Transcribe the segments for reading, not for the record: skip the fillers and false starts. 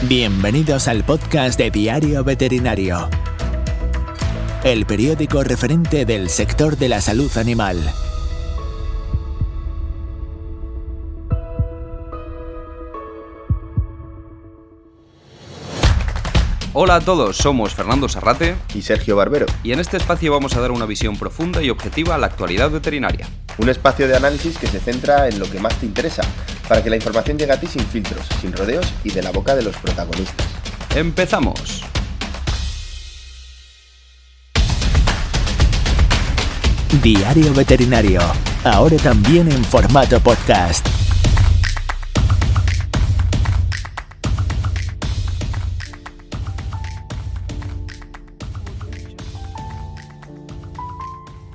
Bienvenidos al podcast de Diario Veterinario, el periódico referente del sector de la salud animal. Hola a todos, somos Fernando Sarrate y Sergio Barbero, y en este espacio vamos a dar una visión profunda y objetiva a la actualidad veterinaria. Un espacio de análisis que se centra en lo que más te interesa, para que la información llegue a ti sin filtros, sin rodeos y de la boca de los protagonistas. ¡Empezamos! Diario Veterinario, ahora también en formato podcast.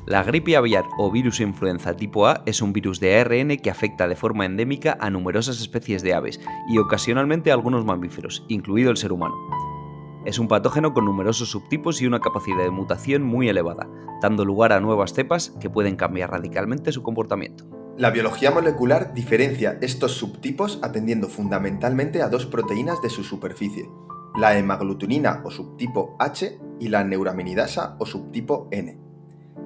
La gripe aviar o virus influenza tipo A es un virus de ARN que afecta de forma endémica a numerosas especies de aves y ocasionalmente a algunos mamíferos, incluido el ser humano. Es un patógeno con numerosos subtipos y una capacidad de mutación muy elevada, dando lugar a nuevas cepas que pueden cambiar radicalmente su comportamiento. La biología molecular diferencia estos subtipos atendiendo fundamentalmente a dos proteínas de su superficie, la hemaglutinina o subtipo H y la neuraminidasa o subtipo N.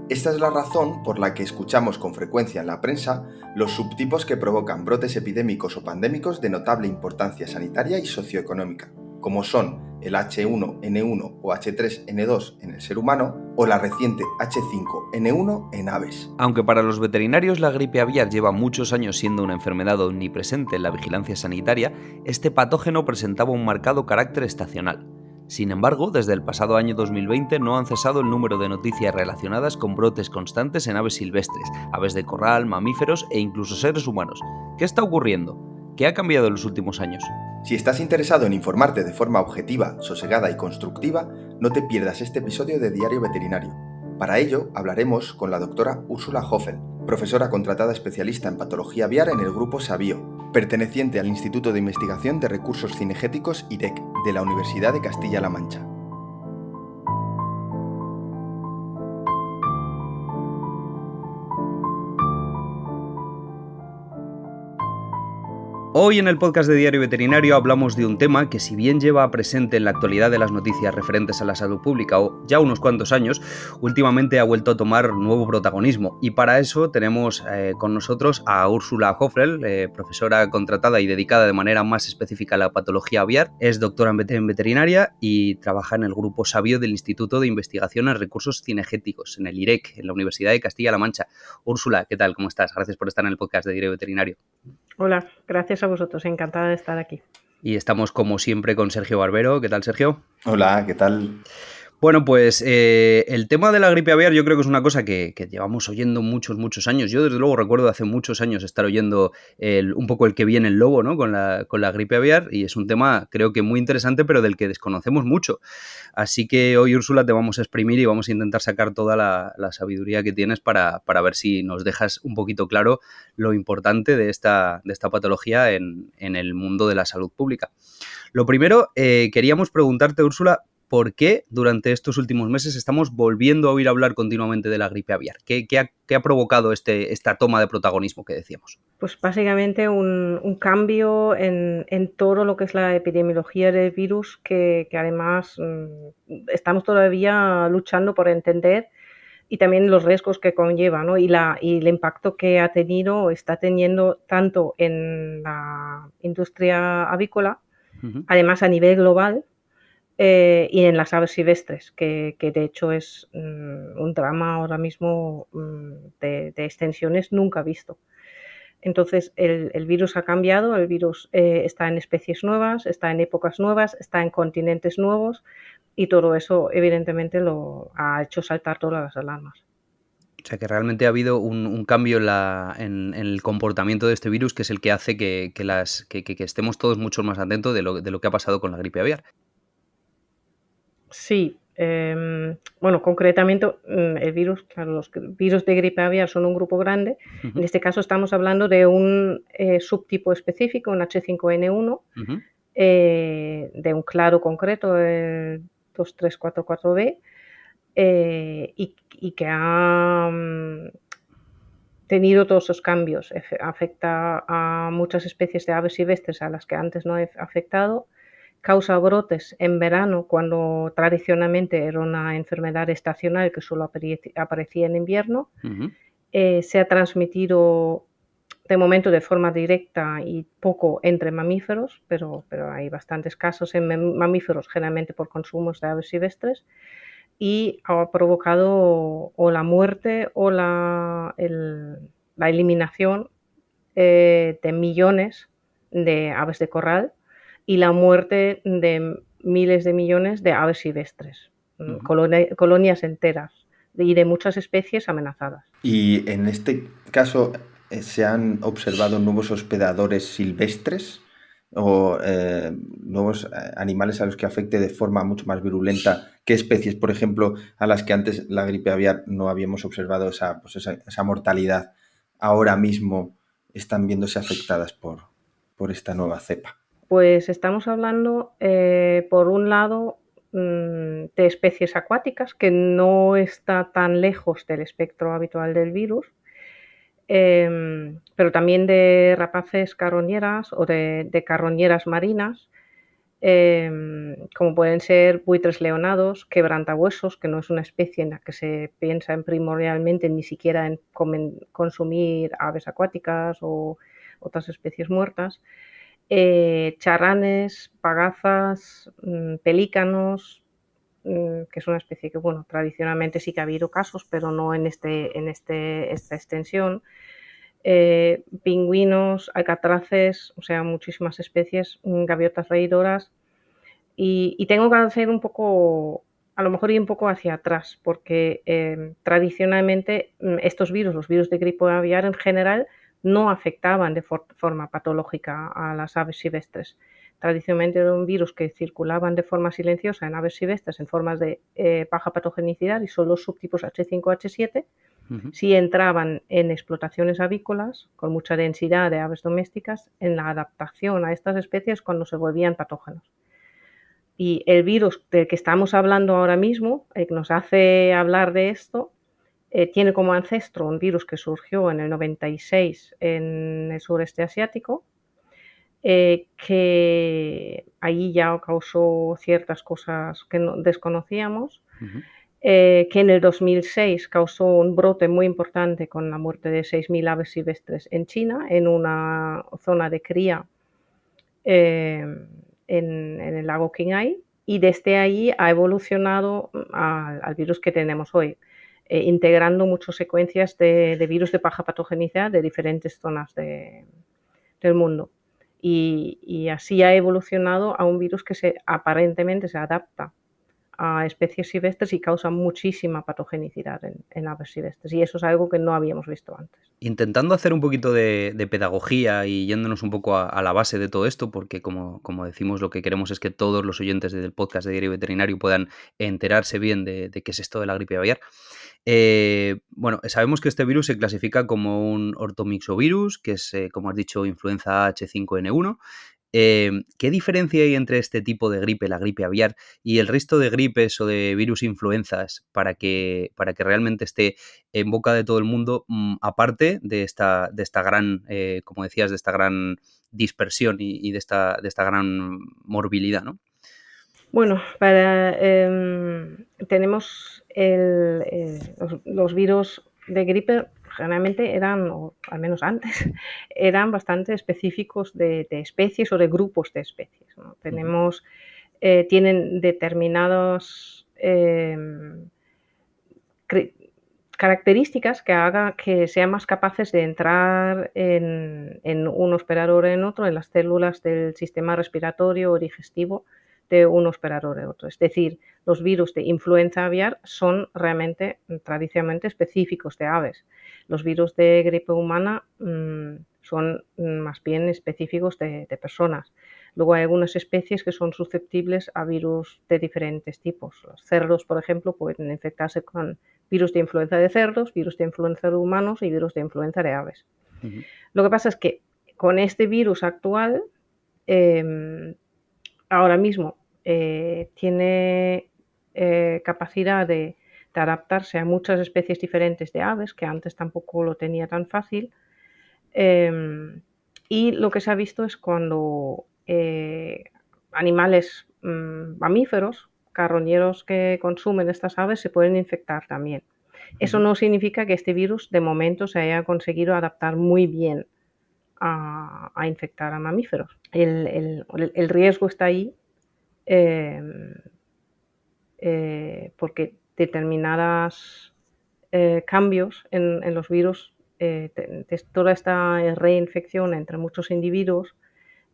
Esta es la razón por la que escuchamos con frecuencia en la prensa los subtipos que provocan brotes epidémicos o pandémicos de notable importancia sanitaria y socioeconómica, como son el H1N1 o H3N2 en el ser humano o la reciente H5N1 en aves. Aunque para los veterinarios la gripe aviar lleva muchos años siendo una enfermedad omnipresente en la vigilancia sanitaria, este patógeno presentaba un marcado carácter estacional. Sin embargo, desde el pasado año 2020 no han cesado el número de noticias relacionadas con brotes constantes en aves silvestres, aves de corral, mamíferos e incluso seres humanos. ¿Qué está ocurriendo? ¿Qué ha cambiado en los últimos años? Si estás interesado en informarte de forma objetiva, sosegada y constructiva, no te pierdas este episodio de Diario Veterinario. Para ello, hablaremos con la doctora Úrsula Hoffel, profesora contratada especialista en patología aviar en el Grupo Sabio, perteneciente al Instituto de Investigación de Recursos Cinegéticos IREC, de la Universidad de Castilla-La Mancha. Hoy en el podcast de Diario Veterinario hablamos de un tema que, si bien lleva presente en la actualidad de las noticias referentes a la salud pública o ya unos cuantos años, últimamente ha vuelto a tomar nuevo protagonismo, y para eso tenemos con nosotros a Úrsula Hoffel, profesora contratada y dedicada de manera más específica a la patología aviar. Es doctora en veterinaria y trabaja en el Grupo Sabio del Instituto de Investigación en Recursos Cinegéticos, en el IREC, en la Universidad de Castilla-La Mancha. Úrsula, ¿qué tal? ¿Cómo estás? Gracias por estar en el podcast de Diario Veterinario. Hola, gracias a vosotros, encantada de estar aquí. Y estamos como siempre con Sergio Barbero. ¿Qué tal, Sergio? Hola, ¿qué tal? Bueno, pues el tema de la gripe aviar yo creo que es una cosa que llevamos oyendo muchos años. Yo desde luego recuerdo hace muchos años estar oyendo un poco el que viene el lobo, ¿no? con la gripe aviar, y es un tema creo que muy interesante, pero del que desconocemos mucho. Así que hoy, Úrsula, te vamos a exprimir y vamos a intentar sacar toda la sabiduría que tienes para ver si nos dejas un poquito claro lo importante de esta patología en el mundo de la salud pública. Lo primero, queríamos preguntarte, Úrsula, ¿por qué durante estos últimos meses estamos volviendo a oír hablar continuamente de la gripe aviar? ¿Qué ha provocado esta toma de protagonismo que decíamos? Pues básicamente un cambio en todo lo que es la epidemiología del virus que además estamos todavía luchando por entender, y también los riesgos que conlleva, ¿no? y el impacto que ha tenido o está teniendo tanto en la industria avícola, además a nivel global, y en las aves silvestres, que de hecho es un drama ahora mismo de extensiones nunca visto. Entonces el virus ha cambiado, el virus está en especies nuevas, está en épocas nuevas, está en continentes nuevos, y todo eso evidentemente lo ha hecho saltar todas las alarmas. O sea que realmente ha habido un cambio en el comportamiento de este virus, que es el que hace que estemos todos mucho más atentos de lo que ha pasado con la gripe aviar. Sí, bueno, concretamente el virus, claro, los virus de gripe aviar son un grupo grande. En este caso estamos hablando de un subtipo específico, un H5N1, de un clado concreto, el 2344B, y que ha tenido todos esos cambios. Afecta a muchas especies de aves silvestres a las que antes no ha afectado. causa brotes en verano, cuando tradicionalmente era una enfermedad estacional que solo aparecía en invierno. Se ha transmitido de momento de forma directa y poco entre mamíferos, pero hay bastantes casos en mamíferos, generalmente por consumos de aves silvestres, y ha provocado o la muerte o la eliminación de millones de aves de corral y la muerte de miles de millones de aves silvestres, colonias enteras y de muchas especies amenazadas. Y en este caso, ¿se han observado nuevos hospedadores silvestres o nuevos animales a los que afecte de forma mucho más virulenta? ¿Qué especies, por ejemplo, a las que antes la gripe aviar no habíamos observado esa mortalidad, ahora mismo están viéndose afectadas por esta nueva cepa? Pues estamos hablando, por un lado, de especies acuáticas, que no está tan lejos del espectro habitual del virus, pero también de rapaces carroñeras o de carroñeras marinas, como pueden ser buitres leonados, quebrantahuesos, que no es una especie en la que se piensa en primordialmente ni siquiera en consumir aves acuáticas o otras especies muertas, charranes, pagazas, pelícanos, que es una especie que, bueno, tradicionalmente sí que ha habido casos, pero no en esta extensión. Pingüinos, alcatraces, o sea, muchísimas especies, gaviotas reidoras. Y tengo que hacer un poco, a lo mejor ir un poco hacia atrás, porque tradicionalmente estos virus, los virus de gripe aviar en general, no afectaban de forma patológica a las aves silvestres. Tradicionalmente eran virus que circulaban de forma silenciosa en aves silvestres en formas de baja patogenicidad, y son los subtipos H5, H7. Sí entraban en explotaciones avícolas con mucha densidad de aves domésticas en la adaptación a estas especies cuando se volvían patógenos. Y el virus del que estamos hablando ahora mismo, el que nos hace hablar de esto, tiene como ancestro un virus que surgió en el 96 en el sureste asiático, que allí ya causó ciertas cosas que desconocíamos, que en el 2006 causó un brote muy importante con la muerte de 6.000 aves silvestres en China, en una zona de cría en el lago Qinghai, y desde ahí ha evolucionado al virus que tenemos hoy, integrando muchas secuencias de virus de baja patogenicidad de diferentes zonas del mundo. Y así ha evolucionado a un virus que aparentemente se adapta a especies silvestres y causa muchísima patogenicidad en aves silvestres. Y eso es algo que no habíamos visto antes. Intentando hacer un poquito de pedagogía y yéndonos un poco a la base de todo esto, porque como decimos, lo que queremos es que todos los oyentes del podcast de Diario Veterinario puedan enterarse bien de qué es esto de la gripe aviar. Bueno, sabemos que este virus se clasifica como un ortomixovirus, que es, como has dicho, influenza H5N1. ¿Qué diferencia hay entre este tipo de gripe, la gripe aviar, y el resto de gripes o de virus influenzas para que realmente esté en boca de todo el mundo, aparte de esta gran, como decías, de esta gran dispersión y de esta gran morbilidad, ¿no? Bueno, tenemos los virus de gripe, generalmente eran, o al menos antes, eran bastante específicos de especies o de grupos de especies, ¿no? Tienen determinadas características que hagan que sean más capaces de entrar en un hospedador o en otro, en las células del sistema respiratorio o digestivo de un hospedador o otro. Es decir, los virus de influenza aviar son realmente tradicionalmente específicos de aves. Los virus de gripe humana son más bien específicos de personas. Luego hay algunas especies que son susceptibles a virus de diferentes tipos. Los cerdos, por ejemplo, pueden infectarse con virus de influenza de cerdos, virus de influenza de humanos y virus de influenza de aves. Lo que pasa es que con este virus actual, ahora mismo tiene capacidad de adaptarse a muchas especies diferentes de aves, que antes tampoco lo tenía tan fácil. Y lo que se ha visto es cuando animales mamíferos, carroñeros que consumen estas aves, se pueden infectar también. Eso no significa que este virus de momento se haya conseguido adaptar muy bien a infectar a mamíferos. El riesgo está ahí porque determinados cambios en los virus, toda esta reinfección entre muchos individuos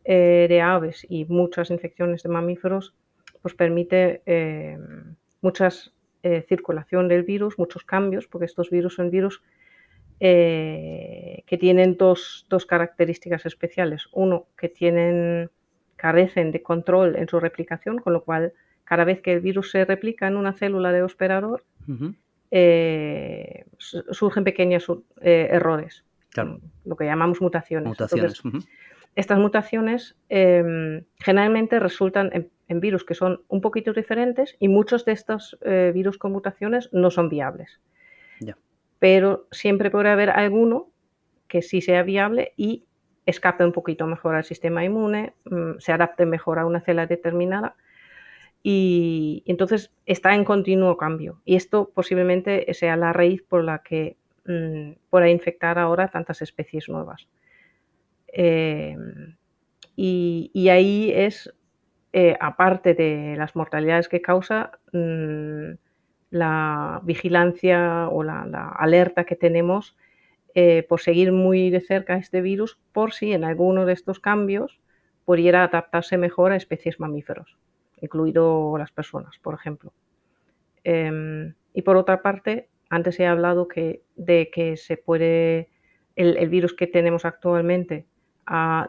de aves y muchas infecciones de mamíferos, pues permite muchas circulación del virus, muchos cambios, porque estos virus son virus que tienen dos características especiales. Uno, que carecen de control en su replicación, con lo cual cada vez que el virus se replica en una célula de hospedador, surgen pequeños errores, Claro. lo que llamamos mutaciones. Mutaciones. Entonces, estas mutaciones generalmente resultan en virus que son un poquito diferentes y muchos de estos virus con mutaciones no son viables. Ya. Pero siempre puede haber alguno que sí sea viable y escape un poquito mejor al sistema inmune, se adapte mejor a una célula determinada y entonces está en continuo cambio. Y esto posiblemente sea la raíz por la que pueda infectar ahora tantas especies nuevas. Y ahí es, aparte de las mortalidades que causa, la vigilancia o la alerta que tenemos por seguir muy de cerca este virus por si en alguno de estos cambios pudiera adaptarse mejor a especies mamíferos, incluido las personas, por ejemplo. Y por otra parte, antes he hablado de que se puede, el virus que tenemos actualmente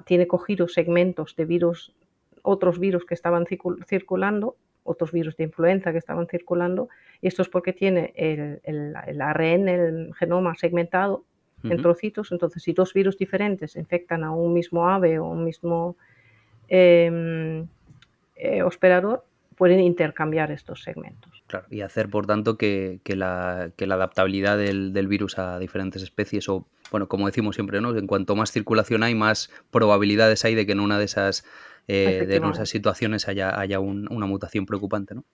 tiene cogidos segmentos de virus, otros virus que estaban circulando, otros virus de influenza que estaban circulando, y esto es porque tiene el ARN, el genoma segmentado en trocitos. Entonces, si dos virus diferentes infectan a un mismo ave o un mismo hospedador, pueden intercambiar estos segmentos. Claro, y hacer, por tanto, que la adaptabilidad del virus a diferentes especies, o, bueno, como decimos siempre, ¿no? En cuanto más circulación hay, más probabilidades hay de que en una de esas situaciones haya una mutación preocupante, ¿no?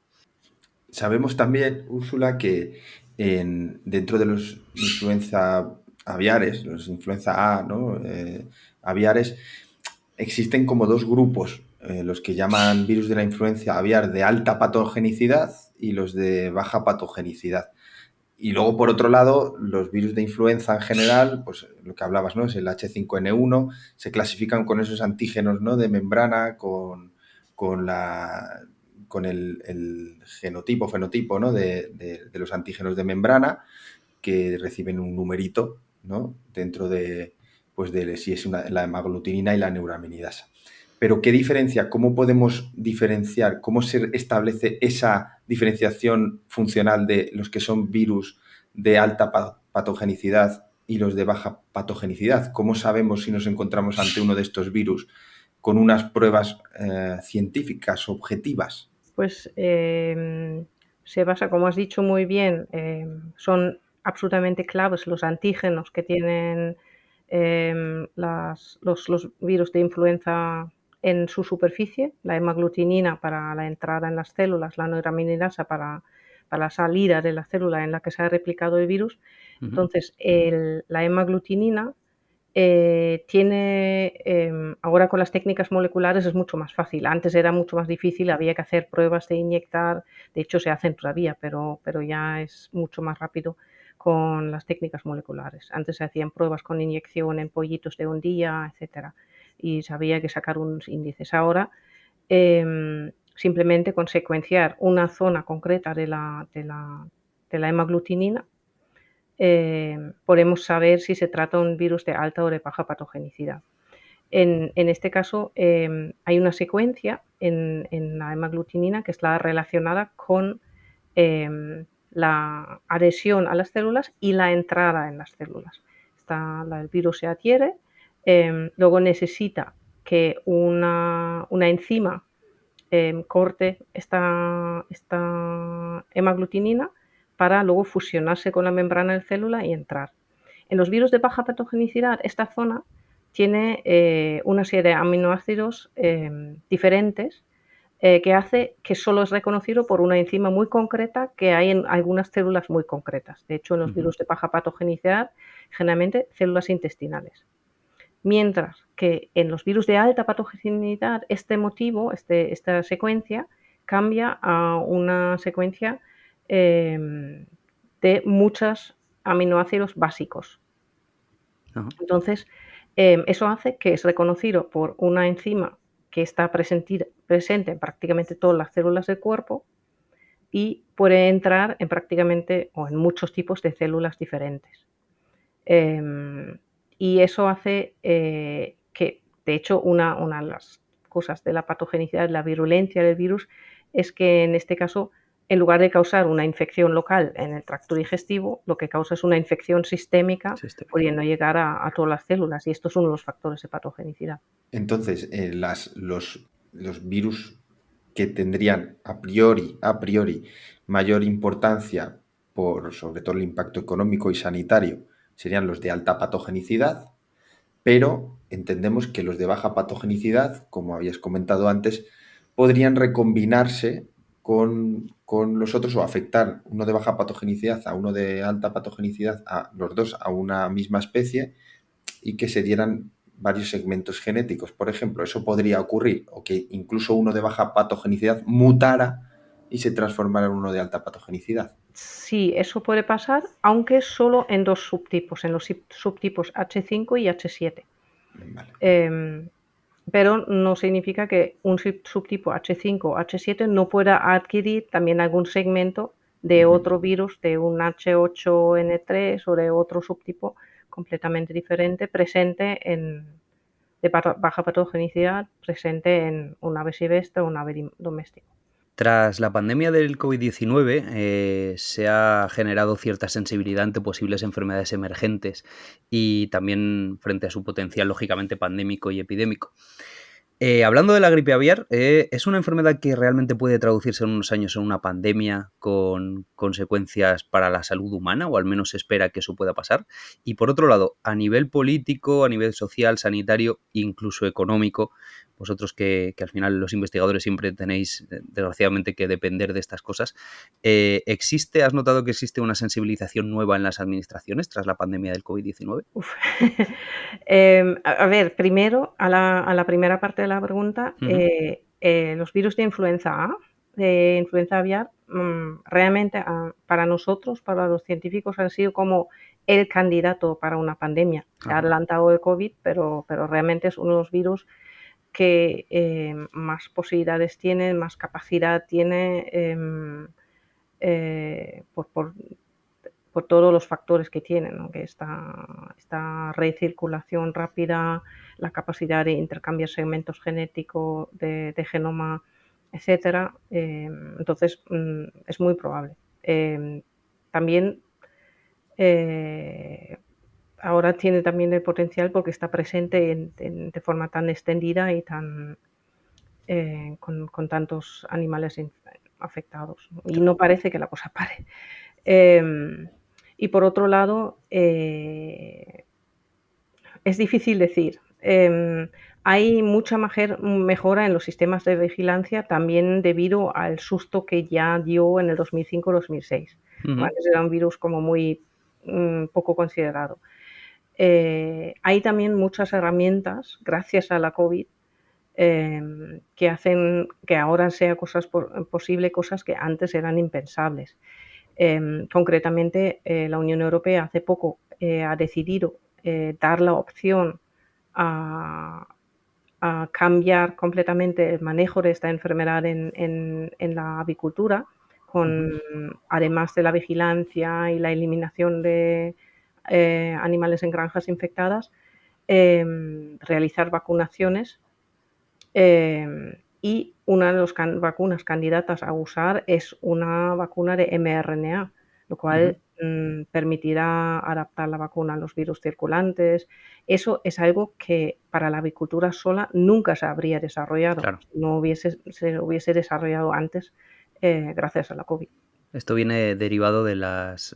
Sabemos también, Úrsula, que dentro de los influenza aviares, los influenza A, ¿no? Aviares, existen como dos grupos, los que llaman virus de la influenza aviar de alta patogenicidad y los de baja patogenicidad. Y luego, por otro lado, los virus de influenza en general, pues lo que hablabas, ¿no? Es el H5N1, se clasifican con esos antígenos, ¿no? De membrana, con el fenotipo, ¿no? de los antígenos de membrana, que reciben un numerito, ¿no? Dentro de si es la hemaglutinina y la neuraminidasa. Pero ¿qué diferencia? ¿Cómo podemos diferenciar? ¿Cómo se establece esa diferenciación funcional de los que son virus de alta patogenicidad y los de baja patogenicidad? ¿Cómo sabemos si nos encontramos ante uno de estos virus con unas pruebas científicas, objetivas? Pues se basa, como has dicho muy bien, son absolutamente claves los antígenos que tienen los virus de influenza en su superficie, la hemaglutinina para la entrada en las células, la neuraminidasa para la salida de la célula en la que se ha replicado el virus. Entonces, la hemaglutinina ahora con las técnicas moleculares es mucho más fácil. Antes era mucho más difícil, había que hacer pruebas de inyectar, de hecho se hacen todavía, pero ya es mucho más rápido con las técnicas moleculares. Antes se hacían pruebas con inyección en pollitos de un día, etcétera, y se había que sacar unos índices. Ahora simplemente con secuenciar una zona concreta de la hemaglutinina podemos saber si se trata de un virus de alta o de baja patogenicidad. En este caso hay una secuencia en la hemaglutinina que está relacionada con la adhesión a las células y la entrada en las células. El virus se adhiere, luego necesita que una enzima corte esta hemaglutinina para luego fusionarse con la membrana de célula y entrar. En los virus de baja patogenicidad, esta zona tiene una serie de aminoácidos diferentes que hace que solo es reconocido por una enzima muy concreta que hay en algunas células muy concretas. De hecho, en los virus de baja patogenicidad, generalmente células intestinales. Mientras que en los virus de alta patogenicidad, este motivo, esta secuencia, cambia a una secuencia de muchos aminoácidos básicos. Ajá. Entonces, eso hace que es reconocido por una enzima que está presente en prácticamente todas las células del cuerpo y puede entrar en prácticamente o en muchos tipos de células diferentes. Y eso hace que, de hecho, una de las cosas de la patogenicidad, la virulencia del virus, es que en este caso, en lugar de causar una infección local en el tracto digestivo, lo que causa es una infección sistémica, Sistémica. pudiendo llegar a todas las células, y estos son los factores de patogenicidad. Entonces, los virus que tendrían a priori mayor importancia por sobre todo el impacto económico y sanitario serían los de alta patogenicidad, pero entendemos que los de baja patogenicidad, como habías comentado antes, podrían recombinarse con los otros o afectar uno de baja patogenicidad a uno de alta patogenicidad, a los dos a una misma especie y que se dieran varios segmentos genéticos. Por ejemplo, eso podría ocurrir, o que incluso uno de baja patogenicidad mutara y se transformara en uno de alta patogenicidad. Sí, eso puede pasar, aunque solo en dos subtipos, en los subtipos H5 y H7. Vale. Pero no significa que un subtipo H5 o H7 no pueda adquirir también algún segmento de otro virus, de un H8N3 o de otro subtipo completamente diferente, de baja patogenicidad, presente en un ave silvestre o un ave doméstico. Tras la pandemia del COVID-19 se ha generado cierta sensibilidad ante posibles enfermedades emergentes y también frente a su potencial, lógicamente, pandémico y epidémico. Hablando de la gripe aviar, ¿es una enfermedad que realmente puede traducirse en unos años en una pandemia con consecuencias para la salud humana, o al menos se espera que eso pueda pasar? Y por otro lado, a nivel político, a nivel social, sanitario, incluso económico, vosotros que al final los investigadores siempre tenéis, desgraciadamente, que depender de estas cosas, ¿has notado que existe una sensibilización nueva en las administraciones tras la pandemia del COVID-19? A ver, primero, a la primera parte de la pregunta, los virus de influenza A, de influenza aviar, realmente para nosotros, para los científicos, han sido como el candidato para una pandemia. Se ha adelantado el COVID, pero realmente es uno de los virus que más posibilidades tiene, más capacidad tiene por todos los factores que tienen, ¿no? Que esta recirculación rápida, la capacidad de intercambiar segmentos genéticos de genoma, etcétera. Entonces, es muy probable. También ahora tiene también el potencial porque está presente de forma tan extendida y con tantos animales afectados. Y no parece que la cosa pare. Y por otro lado, es difícil decir. Hay mucha mejora en los sistemas de vigilancia también debido al susto que ya dio en el 2005-2006. Antes era un virus como muy poco considerado. Hay también muchas herramientas, gracias a la COVID, que hacen que ahora sea posible cosas que antes eran impensables. Concretamente, la Unión Europea hace poco ha decidido dar la opción a cambiar completamente el manejo de esta enfermedad en la avicultura, además de la vigilancia y la eliminación de animales en granjas infectadas, realizar vacunaciones. Y una de las vacunas candidatas a usar es una vacuna de mRNA, lo cual permitirá adaptar la vacuna a los virus circulantes. Eso es algo que para la avicultura sola nunca se habría desarrollado, Claro. se hubiese desarrollado antes gracias a la COVID. Esto viene derivado de las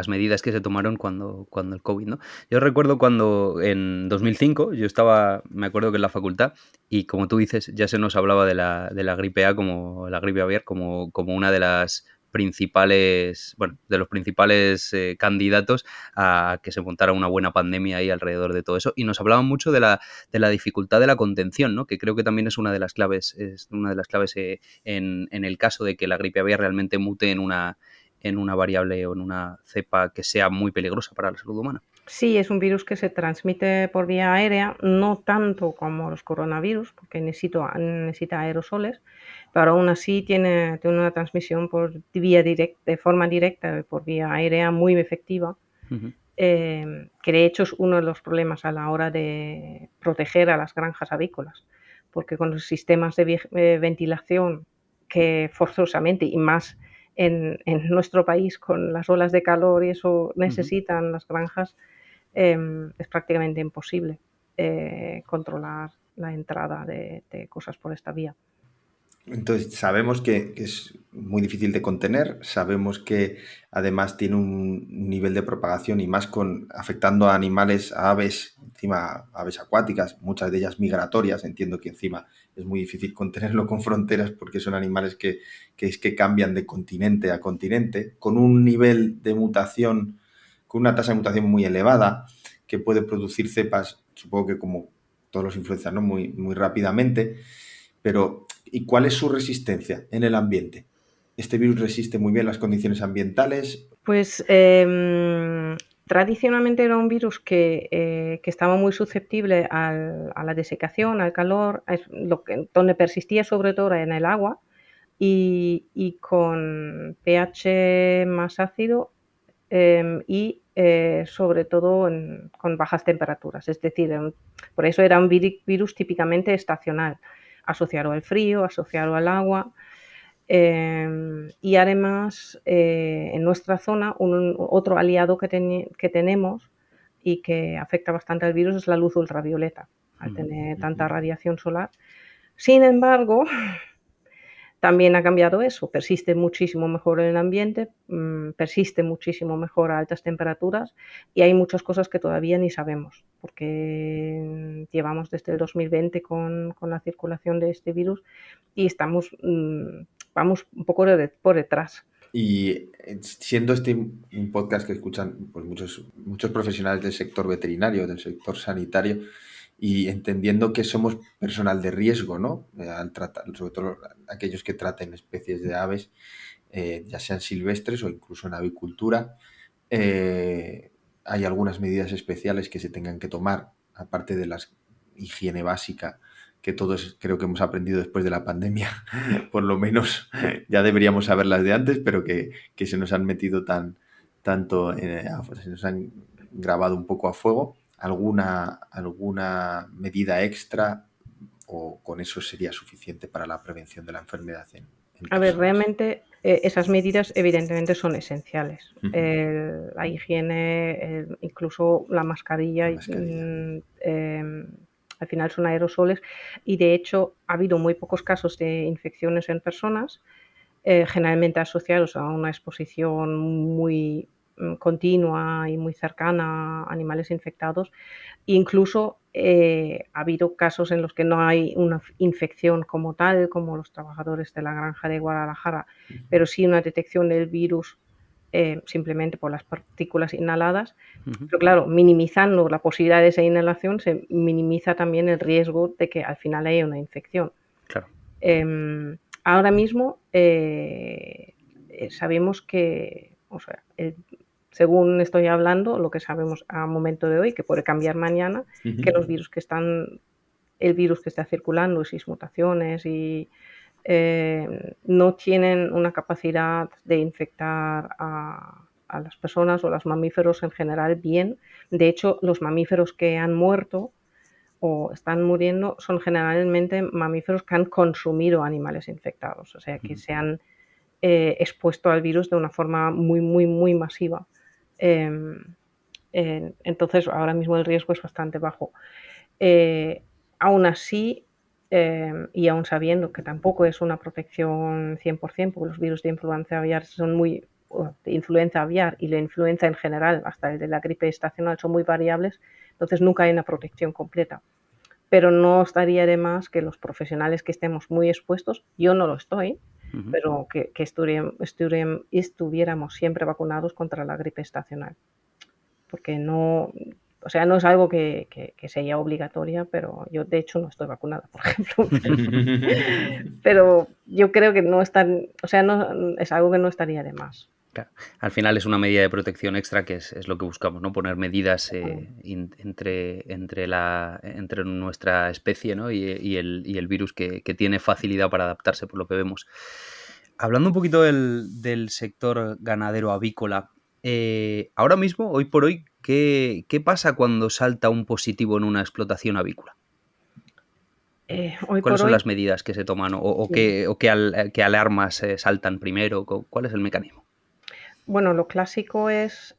medidas que se tomaron cuando el COVID, ¿no? Yo recuerdo cuando en 2005 yo estaba, me acuerdo que en la facultad, y como tú dices, ya se nos hablaba de la gripe A, como la gripe aviar, como una de las principales, bueno, de los principales candidatos a que se montara una buena pandemia ahí alrededor de todo eso. Y nos hablaban mucho de la dificultad de la contención, ¿no? Que creo que también es una de las claves, en el caso de que la gripe aviar realmente mute en una variable o en una cepa que sea muy peligrosa para la salud humana. Sí, es un virus que se transmite por vía aérea, no tanto como los coronavirus, porque necesita aerosoles, pero aún así tiene una transmisión de forma directa, por vía aérea muy efectiva, Ujú. que de hecho es uno de los problemas a la hora de proteger a las granjas avícolas, porque con los sistemas de ventilación que forzosamente, y más en nuestro país con las olas de calor y eso Ujú. necesitan las granjas, es prácticamente imposible controlar la entrada de cosas por esta vía. Entonces, sabemos que es muy difícil de contener, sabemos que además tiene un nivel de propagación y más afectando a animales, a aves, encima aves acuáticas, muchas de ellas migratorias. Entiendo que encima es muy difícil contenerlo con fronteras porque son animales que cambian de continente a continente, con un nivel de mutación, con una tasa de mutación muy elevada, que puede producir cepas, supongo que como todos los influencias, ¿no? Muy, muy rápidamente. Pero, ¿y cuál es su resistencia en el ambiente? ¿Este virus resiste muy bien las condiciones ambientales? Pues tradicionalmente era un virus que estaba muy susceptible a la desecación, al calor, donde persistía sobre todo en el agua y con pH más ácido, y sobre todo con bajas temperaturas. Es decir, por eso era un virus típicamente estacional, asociado al frío, asociado al agua. Y además, en nuestra zona, otro aliado que tenemos y que afecta bastante al virus es la luz ultravioleta, al Ujú. tener tanta radiación solar. Sin embargo, también ha cambiado eso, persiste muchísimo mejor en el ambiente, persiste muchísimo mejor a altas temperaturas y hay muchas cosas que todavía ni sabemos, porque llevamos desde el 2020 con la circulación de este virus y vamos un poco por detrás. Y siendo este un podcast que escuchan pues, muchos profesionales del sector veterinario, del sector sanitario, y entendiendo que somos personal de riesgo, ¿no? Al tratar, sobre todo aquellos que traten especies de aves, ya sean silvestres o incluso en avicultura, hay algunas medidas especiales que se tengan que tomar, aparte de la higiene básica que todos creo que hemos aprendido después de la pandemia, por lo menos ya deberíamos saberlas de antes, pero que se nos han metido tanto, se nos han grabado un poco a fuego. ¿Alguna medida extra o con eso sería suficiente para la prevención de la enfermedad en A ver, personas? realmente esas medidas evidentemente son esenciales. Ujú. La higiene, incluso la mascarilla, La mascarilla. al final son aerosoles y de hecho ha habido muy pocos casos de infecciones en personas, generalmente asociados a una exposición muy continua y muy cercana a animales infectados. Incluso ha habido casos en los que no hay una infección como tal, como los trabajadores de la granja de Guadalajara, Ujú. pero sí una detección del virus simplemente por las partículas inhaladas. Ujú. Pero claro, minimizando la posibilidad de esa inhalación, se minimiza también el riesgo de que al final haya una infección. Claro. Ahora mismo sabemos que, o sea, según estoy hablando, lo que sabemos a momento de hoy, que puede cambiar mañana, que Ujú. el virus que está circulando, y sus mutaciones y no tienen una capacidad de infectar a las personas o a los mamíferos en general bien. De hecho, los mamíferos que han muerto o están muriendo son generalmente mamíferos que han consumido animales infectados, o sea, que Ujú. se han expuesto al virus de una forma muy, muy, muy masiva. Em, entonces, ahora mismo el riesgo es bastante bajo. Aún así, y aún sabiendo que tampoco es una protección 100%, porque los virus de influenza aviar de influenza aviar y la influenza en general, hasta el de la gripe estacional, son muy variables, entonces nunca hay una protección completa. Pero no estaría de más que los profesionales que estemos muy expuestos, yo no lo estoy, pero que estuviéramos siempre vacunados contra la gripe estacional. Porque no, o sea, no es algo que sea obligatoria, pero yo de hecho no estoy vacunada, por ejemplo. Pero yo creo que no es algo que no estaría de más. Claro. Al final es una medida de protección extra que es lo que buscamos, ¿no? Poner medidas entre nuestra especie, ¿no? y el virus que tiene facilidad para adaptarse, por lo que vemos. Hablando un poquito del sector ganadero avícola, ahora mismo, hoy por hoy, ¿qué pasa cuando salta un positivo en una explotación avícola? Hoy ¿Cuáles por son hoy, las medidas que se toman sí. qué alarmas saltan primero? ¿Cuál es el mecanismo? Bueno, lo clásico es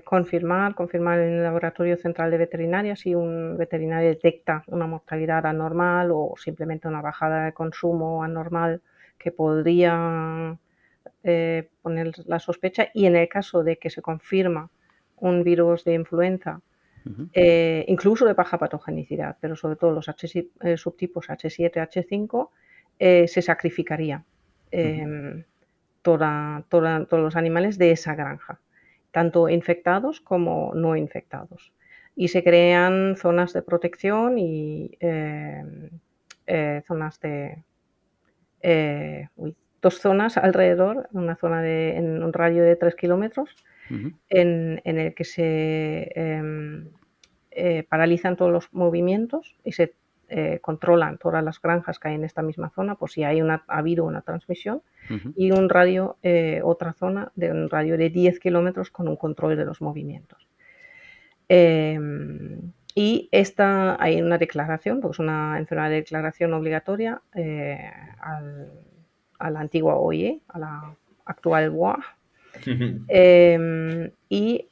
confirmar en el Laboratorio Central de Veterinaria si un veterinario detecta una mortalidad anormal o simplemente una bajada de consumo anormal que podría poner la sospecha, y en el caso de que se confirma un virus de influenza, incluso de baja patogenicidad, pero sobre todo los subtipos H7, H5, se sacrificaría todos los animales de esa granja, tanto infectados como no infectados. Y se crean zonas de protección y zonas de... dos zonas alrededor, una zona en un radio de 3 kilómetros, en el que se paralizan todos los movimientos y se controlan todas las granjas que hay en esta misma zona por si ha habido una transmisión, y un radio, otra zona de un radio de 10 kilómetros con un control de los movimientos. Y hay una declaración, porque es una enfermedad de declaración obligatoria a la antigua OIE, a la actual WOA, y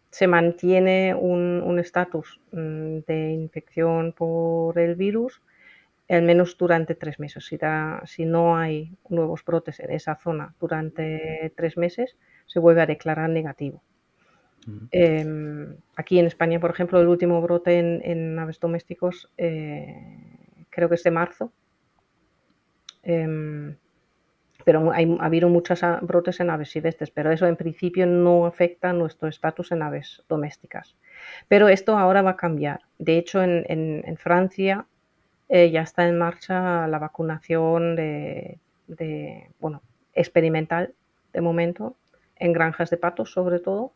se mantiene un estatus de infección por el virus al menos durante 3 meses. Si no hay nuevos brotes en esa zona durante 3 meses, se vuelve a declarar negativo. Aquí en España, por ejemplo, el último brote en aves domésticos creo que es de marzo, pero ha habido muchos brotes en aves silvestres, pero eso en principio no afecta nuestro estatus en aves domésticas. Pero esto ahora va a cambiar. De hecho, en Francia ya está en marcha la vacunación experimental de momento, en granjas de patos sobre todo,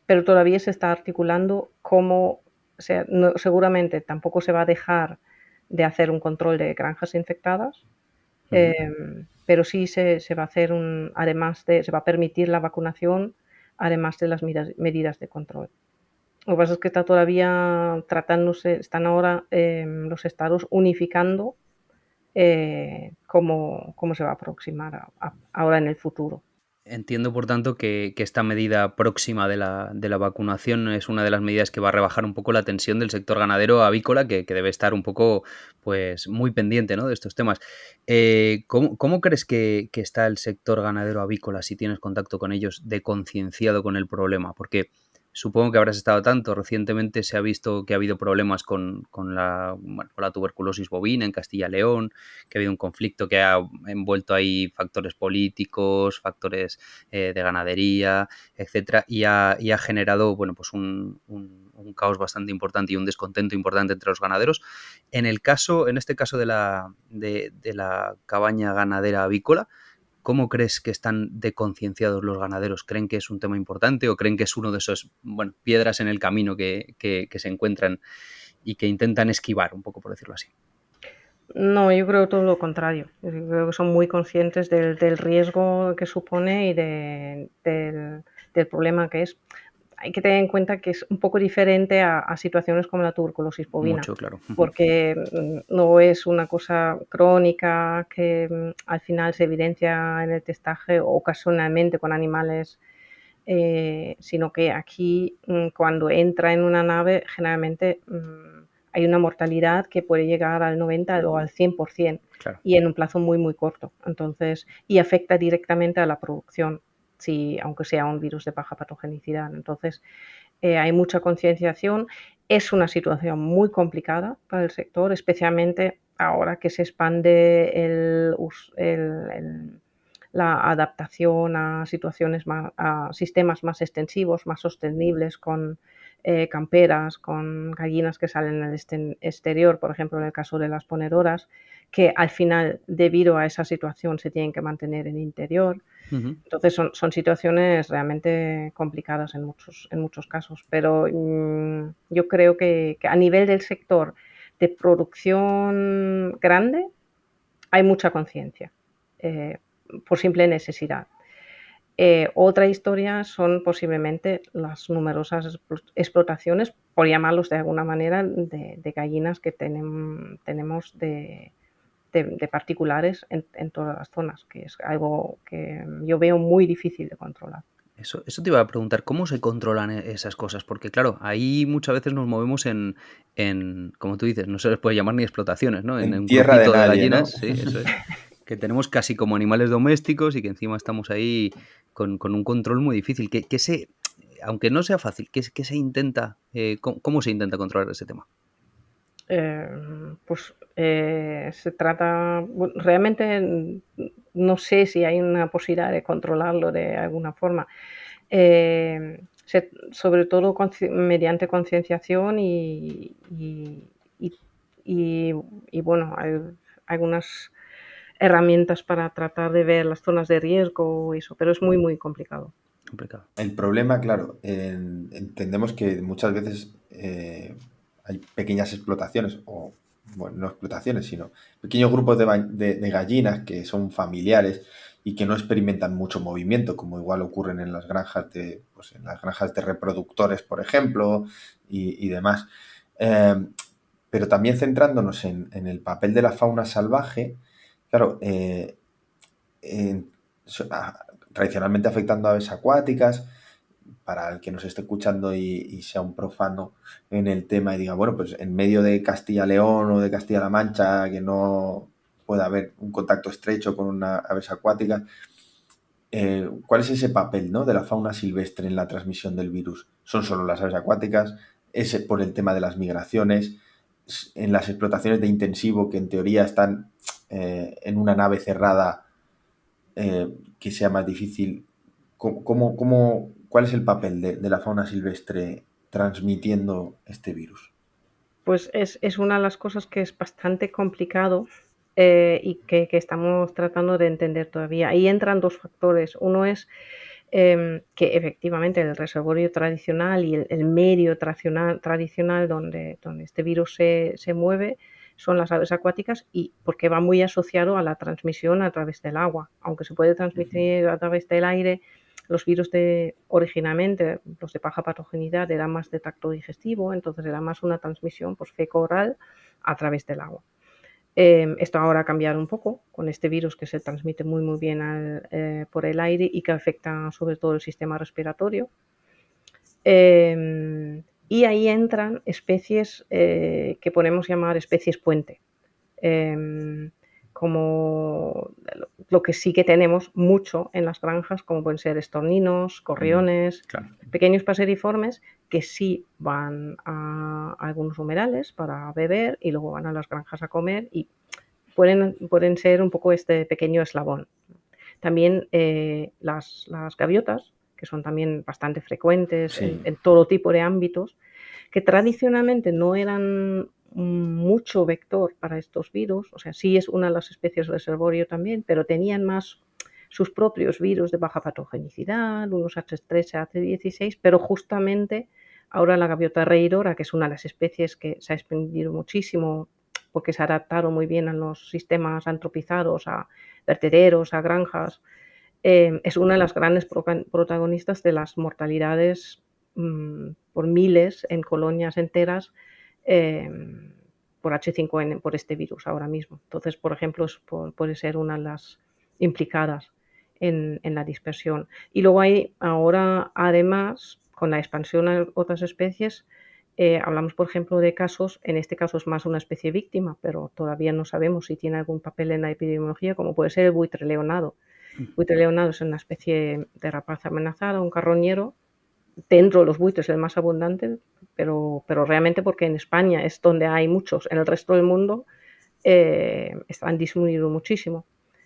pero todavía se está articulando cómo, seguramente tampoco se va a dejar de hacer un control de granjas infectadas, pero sí se va a hacer se va a permitir la vacunación además de las medidas de control. Lo que pasa es que está todavía están ahora los estados unificando cómo se va a aproximar ahora en el futuro. Entiendo, por tanto, que esta medida próxima de la vacunación es una de las medidas que va a rebajar un poco la tensión del sector ganadero avícola, que debe estar un poco, pues, muy pendiente, ¿no?, de estos temas. ¿Cómo crees que está el sector ganadero avícola, si tienes contacto con ellos, de concienciado con el problema? Porque supongo que habrás estado tanto. Recientemente se ha visto que ha habido problemas con la tuberculosis bovina en Castilla y León, que ha habido un conflicto que ha envuelto ahí factores políticos, factores de ganadería, etcétera, y ha generado, bueno, pues un caos bastante importante y un descontento importante entre los ganaderos. En este caso de la cabaña ganadera avícola, ¿cómo crees que están deconcienciados los ganaderos? ¿Creen que es un tema importante o creen que es uno de esos, piedras en el camino que se encuentran y que intentan esquivar, un poco por decirlo así? No, yo creo todo lo contrario. Yo creo que son muy conscientes del riesgo que supone y del problema que es. Hay que tener en cuenta que es un poco diferente a situaciones como la tuberculosis bovina. Mucho, claro. Porque no es una cosa crónica que al final se evidencia en el testaje ocasionalmente con animales sino que aquí cuando entra en una nave generalmente hay una mortalidad que puede llegar al 90 o al 100%. Claro. Y en un plazo muy, muy corto. Entonces, y afecta directamente a la producción, aunque sea un virus de baja patogenicidad. Entonces, hay mucha concienciación. Es una situación muy complicada para el sector, especialmente ahora que se expande la adaptación a a sistemas más extensivos, más sostenibles, con camperas, con gallinas que salen al exterior, por ejemplo, en el caso de las ponedoras, que al final, debido a esa situación, se tienen que mantener en interior. Ujú. Entonces son situaciones realmente complicadas en muchos casos, pero yo creo que a nivel del sector de producción grande hay mucha conciencia, por simple necesidad. Otra historia son posiblemente las numerosas explotaciones, por llamarlos de alguna manera, de gallinas que tenemos de particulares en todas las zonas, que es algo que yo veo muy difícil de controlar. Eso te iba a preguntar, ¿cómo se controlan esas cosas? Porque claro, ahí muchas veces nos movemos como tú dices, no se les puede llamar ni explotaciones, ¿no? En En un tierra de grupito de nadie, ¿no? gallinas, sí, eso es, que tenemos casi como animales domésticos y que encima estamos ahí con un control muy difícil. Aunque no sea fácil, ¿qué se intenta, cómo se intenta controlar ese tema? Se trata, realmente no sé si hay una posibilidad de controlarlo de alguna forma. Sobre todo mediante concienciación y bueno, hay algunas herramientas para tratar de ver las zonas de riesgo y eso, pero es muy, muy complicado. Complicado. El problema, claro, entendemos que muchas veces hay pequeñas explotaciones, o bueno, no explotaciones, sino pequeños grupos de gallinas que son familiares y que no experimentan mucho movimiento, como igual ocurren en las granjas en las granjas de reproductores, por ejemplo, y demás. Pero también centrándonos en el papel de la fauna salvaje, claro, so- a- tradicionalmente afectando a aves acuáticas. Para el que nos esté escuchando y sea un profano en el tema y diga, bueno, pues en medio de Castilla-León o de Castilla-La Mancha, que no pueda haber un contacto estrecho con una aves acuática, ¿cuál es ese papel, ¿no?, de la fauna silvestre en la transmisión del virus? ¿Son solo las aves acuáticas? ¿Es por el tema de las migraciones? ¿En las explotaciones de intensivo que en teoría están en una nave cerrada, que sea más difícil? ¿Cuál es el papel de la fauna silvestre transmitiendo este virus? Pues es una de las cosas que es bastante complicado y que estamos tratando de entender todavía. Ahí entran dos factores. Uno es que efectivamente el reservorio tradicional y el medio tradicional donde este virus se mueve son las aves acuáticas, y porque va muy asociado a la transmisión a través del agua. Aunque se puede transmitir a través del aire, los virus originalmente, los de baja patogenicidad, eran más de tracto digestivo, entonces era más una transmisión feco-oral a través del agua. Esto ahora ha cambiado un poco con este virus que se transmite muy, muy bien por el aire y que afecta sobre todo el sistema respiratorio. Y ahí entran especies que podemos llamar especies puente. Como lo que sí que tenemos mucho en las granjas, como pueden ser estorninos, gorriones, Claro. pequeños paseriformes que sí van a algunos humedales para beber y luego van a las granjas a comer, y pueden ser un poco este pequeño eslabón. También las gaviotas, que son también bastante frecuentes Sí. en todo tipo de ámbitos, que tradicionalmente no eran mucho vector para estos virus, o sea, sí es una de las especies reservorio también, pero tenían más sus propios virus de baja patogenicidad, unos H3, H16, pero justamente ahora la gaviota reidora, que es una de las especies que se ha expandido muchísimo porque se adaptaron muy bien a los sistemas antropizados, a vertederos, a granjas, es una de las grandes protagonistas de las mortalidades por miles en colonias enteras por H5N, por este virus ahora mismo. Entonces, por ejemplo, puede ser una de las implicadas en la dispersión. Y luego hay ahora, además, con la expansión a otras especies, hablamos, por ejemplo, de casos, en este caso es más una especie víctima, pero todavía no sabemos si tiene algún papel en la epidemiología, como puede ser el buitre leonado. El buitre leonado es una especie de rapaz amenazada, un carroñero. Dentro de los buitres el más abundante, pero realmente porque en España es donde hay muchos. En el resto del mundo han disminuido muchísimo.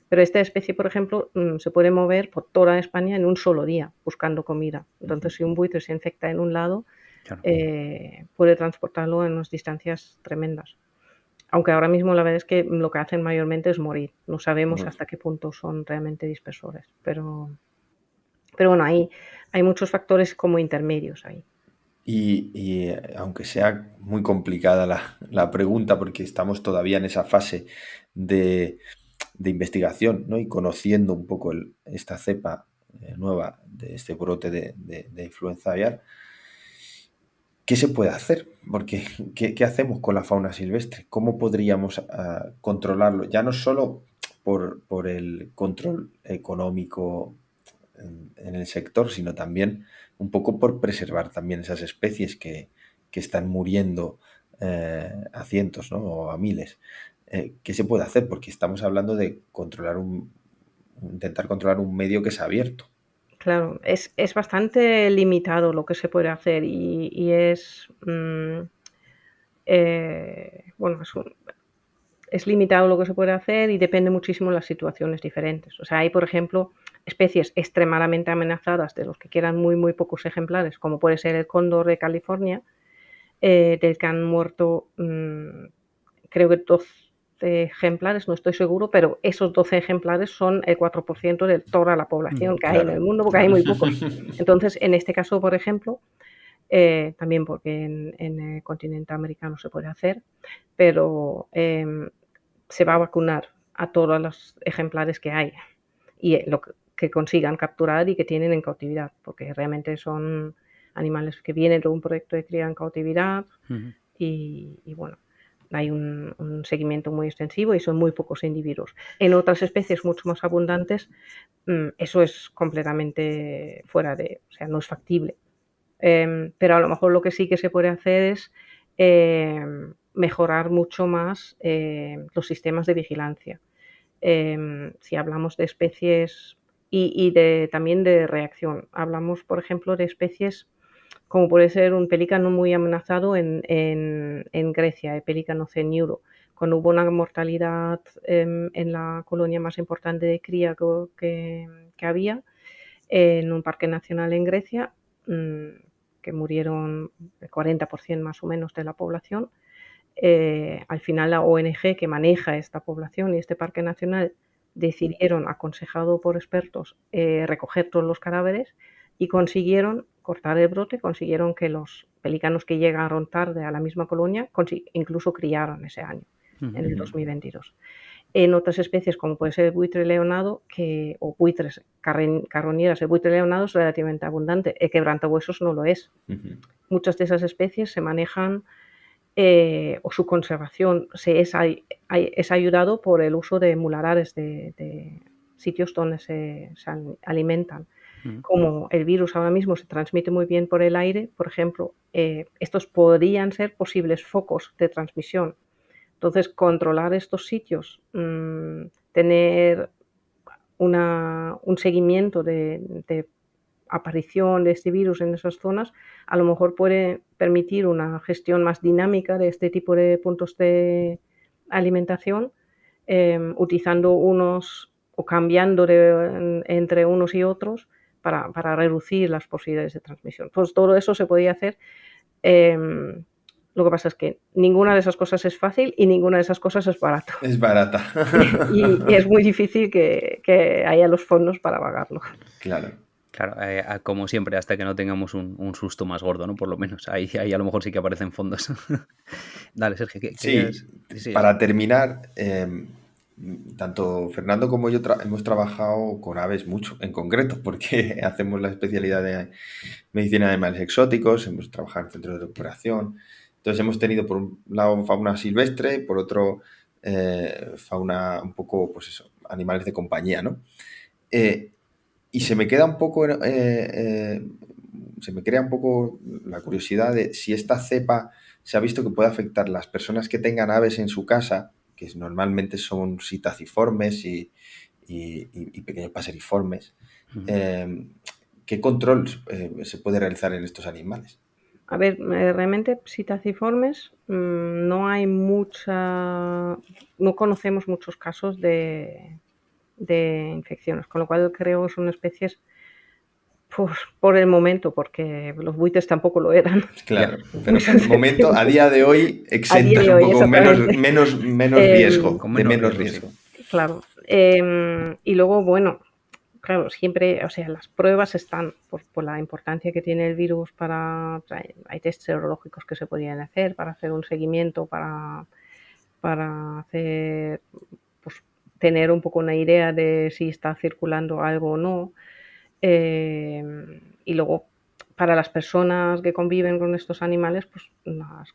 Pero esta especie, por ejemplo, se puede mover por toda España en un solo día buscando comida. Entonces, si un buitre se infecta en un lado, Claro. puede transportarlo en unas distancias tremendas. Aunque ahora mismo la verdad es que lo que hacen mayormente es morir. No sabemos hasta qué punto son realmente dispersores. Pero bueno, hay muchos factores como intermedios ahí. Y aunque sea muy complicada la pregunta, porque estamos todavía en esa fase de investigación, ¿no? Y conociendo un poco esta cepa nueva de este brote de influenza aviar, ¿qué se puede hacer? Porque ¿qué hacemos con la fauna silvestre? ¿Cómo podríamos controlarlo? Ya no solo por el control económico en el sector, sino también un poco por preservar también esas especies que están muriendo a cientos, ¿no? O a miles. ¿Qué se puede hacer? Porque estamos hablando de intentar controlar un medio que es abierto. Claro, es bastante limitado lo que se puede hacer y es, bueno, es limitado lo que se puede hacer y depende muchísimo de las situaciones diferentes. O sea, hay, por ejemplo, especies extremadamente amenazadas de los que quedan muy, muy pocos ejemplares, como puede ser el cóndor de California, del que han muerto, creo que 12 ejemplares, no estoy seguro, pero esos 12 ejemplares son el 4% de toda la población que hay en el mundo, porque hay muy pocos. Entonces, en este caso, por ejemplo, también porque en el continente americano se puede hacer, pero se va a vacunar a todos los ejemplares que hay y lo que consigan capturar y que tienen en cautividad, porque realmente son animales que vienen de un proyecto de cría en cautividad y bueno, hay un seguimiento muy extensivo y son muy pocos individuos. En otras especies mucho más abundantes, eso es completamente fuera de, o sea, no es factible. Pero a lo mejor lo que sí que se puede hacer es mejorar mucho más los sistemas de vigilancia. Si hablamos de especies y también de reacción, hablamos, por ejemplo, de especies como puede ser un pelícano muy amenazado en Grecia, el pelícano ceniuro, cuando hubo una mortalidad en la colonia más importante de cría que había, en un parque nacional en Grecia, que murieron el 40% más o menos de la población. Al final la ONG que maneja esta población y este parque nacional decidieron, aconsejado por expertos, recoger todos los cadáveres y consiguieron cortar el brote, consiguieron que los pelícanos que llegaron tarde a la misma colonia incluso criaron ese año, en el 2022. En otras especies, como puede ser el buitre leonado, o buitres carroñeras, el buitre leonado es relativamente abundante, el quebrantahuesos no lo es. Muchas de esas especies se manejan o su conservación es ayudado por el uso de mularares, de sitios donde se alimentan. Como el virus ahora mismo se transmite muy bien por el aire, por ejemplo, estos podrían ser posibles focos de transmisión. Entonces, controlar estos sitios, tener un seguimiento de aparición de este virus en esas zonas, a lo mejor puede permitir una gestión más dinámica de este tipo de puntos de alimentación, utilizando unos o cambiando entre unos y otros para reducir las posibilidades de transmisión. Pues todo eso se podía hacer. Lo que pasa es que ninguna de esas cosas es fácil y ninguna de esas cosas es barato. Es barata. y es muy difícil que haya los fondos para pagarlo. Claro. Claro, como siempre, hasta que no tengamos un susto más gordo, ¿no? Por lo menos. Ahí a lo mejor sí que aparecen fondos. Dale, Sergio. Sí, para terminar, tanto Fernando como yo hemos trabajado con aves mucho, en concreto, porque hacemos la especialidad de medicina de animales exóticos, hemos trabajado en centros de recuperación. Entonces hemos tenido por un lado fauna silvestre, por otro fauna un poco, pues eso, animales de compañía, ¿no? Y se me queda un poco, se me crea un poco la curiosidad de si esta cepa se ha visto que puede afectar a las personas que tengan aves en su casa, que normalmente son sitaciformes y pequeños paseriformes. ¿Qué control se puede realizar en estos animales? A ver, realmente psitaciformes no hay no conocemos muchos casos de infecciones, con lo cual creo que son especies por el momento, porque los buitres tampoco lo eran. Claro, Ya. pero que al momento, a día de hoy, A día exentan de un hoy, poco menos exactamente. riesgo, Con de menos menos riesgo, riesgo. Claro. Y luego, bueno, claro, siempre, o sea, las pruebas están por la importancia que tiene el virus hay test serológicos que se podrían hacer para hacer un seguimiento, para hacer, pues, tener un poco una idea de si está circulando algo o no. Y luego, para las personas que conviven con estos animales, pues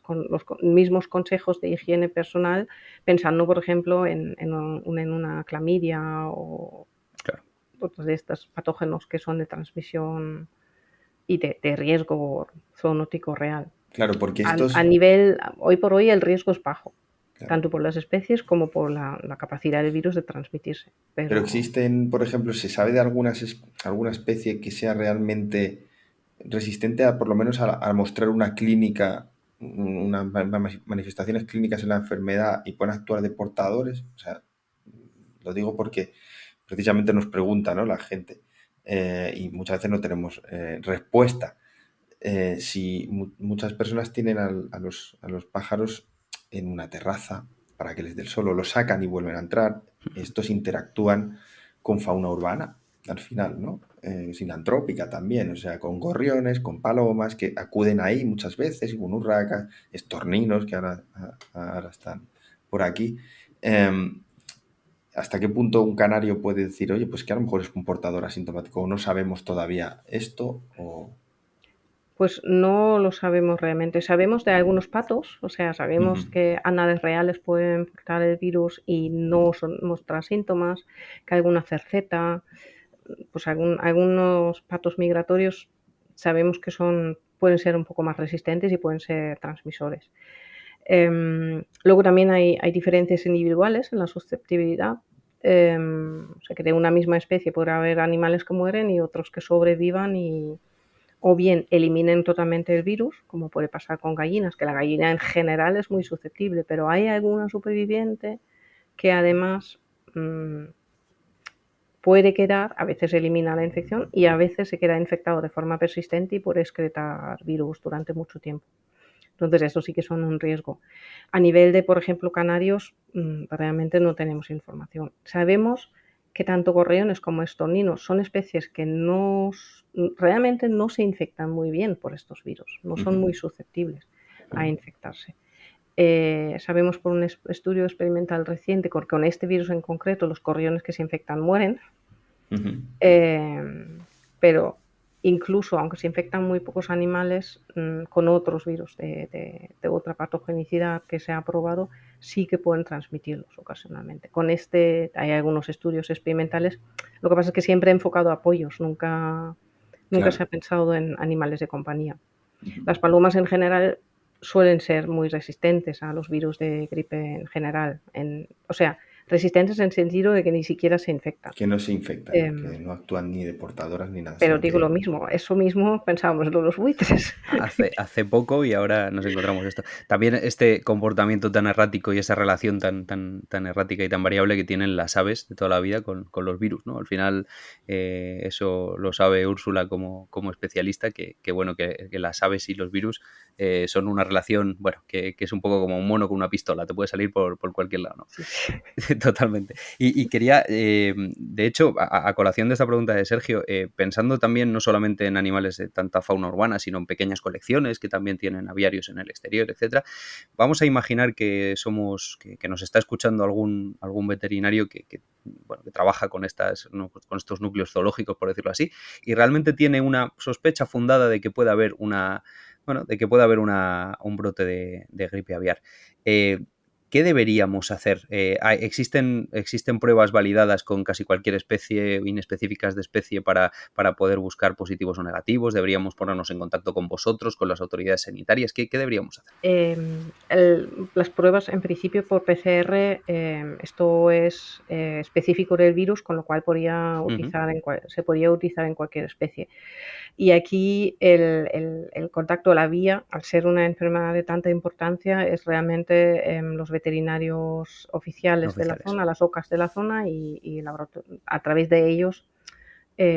con los mismos consejos de higiene personal, pensando, por ejemplo, en una clamidia o claro. otros de estos patógenos que son de transmisión y de riesgo zoonótico real. Claro, porque Hoy por hoy el riesgo es bajo, claro. tanto por las especies como por la capacidad del virus de transmitirse. Pero existen, por ejemplo, ¿se sabe de alguna especie que sea realmente resistente por lo menos a mostrar una clínica, unas manifestaciones clínicas en la enfermedad y pueden actuar de portadores? O sea, lo digo porque precisamente nos pregunta, ¿no?, la gente, y muchas veces no tenemos respuesta. Si muchas personas tienen a los pájaros en una terraza para que les dé el sol, o los sacan y vuelven a entrar, estos interactúan con fauna urbana al final, ¿no? Sinantrópica también, o sea, con gorriones, con palomas que acuden ahí muchas veces, y con urracas, estorninos que ahora están por aquí. ¿Hasta qué punto un canario puede decir, oye, pues que a lo mejor es un portador asintomático, o no sabemos todavía esto, o... Pues no lo sabemos realmente. Sabemos de algunos patos, o sea, sabemos que ánades reales pueden portar el virus y no mostrar síntomas, que alguna cerceta, pues algunos patos migratorios sabemos que pueden ser un poco más resistentes y pueden ser transmisores. Luego también hay diferencias individuales en la susceptibilidad. O sea, que de una misma especie puede haber animales que mueren y otros que sobrevivan o bien eliminen totalmente el virus, como puede pasar con gallinas, que la gallina en general es muy susceptible, pero hay alguna superviviente que además puede quedar, a veces elimina la infección y a veces se queda infectado de forma persistente y puede excretar virus durante mucho tiempo. Entonces, eso sí que son un riesgo. A nivel de, por ejemplo, canarios, realmente no tenemos información. Sabemos que tanto gorriones como estorninos son especies que realmente no se infectan muy bien por estos virus, no son muy susceptibles a infectarse. Sabemos por un estudio experimental reciente que con este virus en concreto los gorriones que se infectan mueren, pero incluso aunque se infectan muy pocos animales con otros virus de otra patogenicidad que se ha probado, sí que pueden transmitirlos ocasionalmente. Con hay algunos estudios experimentales, lo que pasa es que siempre he enfocado a pollos, nunca se ha pensado en animales de compañía. Las palomas en general suelen ser muy resistentes a los virus de gripe en general, o sea, resistentes en el sentido de que ni siquiera se infectan. Que no se infectan, que no actúan ni de portadoras ni nada. Pero digo lo mismo, eso mismo pensábamos de los buitres. Hace poco y ahora nos encontramos esto. También este comportamiento tan errático y esa relación tan errática y tan variable que tienen las aves de toda la vida con los virus, ¿no? Al final, eso lo sabe Úrsula como especialista, que bueno, que las aves y los virus son una relación, bueno, que es un poco como un mono con una pistola, te puede salir por cualquier lado, ¿no? Sí. Totalmente. Y quería, de hecho, a colación de esta pregunta de Sergio, pensando también no solamente en animales de tanta fauna urbana, sino en pequeñas colecciones que también tienen aviarios en el exterior, etcétera, vamos a imaginar que nos está escuchando algún veterinario que trabaja con estos núcleos zoológicos, por decirlo así, y realmente tiene una sospecha fundada de que pueda haber un brote de gripe aviar. ¿qué deberíamos hacer? ¿Existen pruebas validadas con casi cualquier especie, inespecíficas de especie, para poder buscar positivos o negativos? ¿Deberíamos ponernos en contacto con vosotros, con las autoridades sanitarias? ¿Qué deberíamos hacer? Las pruebas, en principio, por PCR, esto es específico del virus, con lo cual se podría utilizar en cualquier especie. Y aquí el contacto, la vía, al ser una enfermedad de tanta importancia, es realmente los veterinarios oficiales de la zona, las OCAs de la zona, y a través de ellos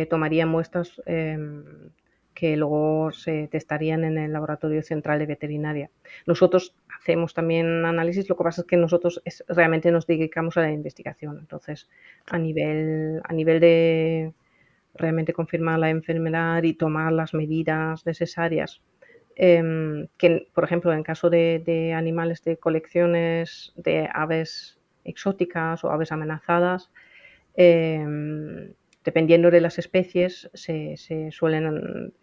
tomarían muestras que luego se testarían en el Laboratorio Central de Veterinaria. Nosotros hacemos también análisis, lo que pasa es que nosotros realmente nos dedicamos a la investigación. Entonces, a nivel de realmente confirmar la enfermedad y tomar las medidas necesarias, que, por ejemplo, en caso de animales de colecciones de aves exóticas o aves amenazadas, dependiendo de las especies, se suelen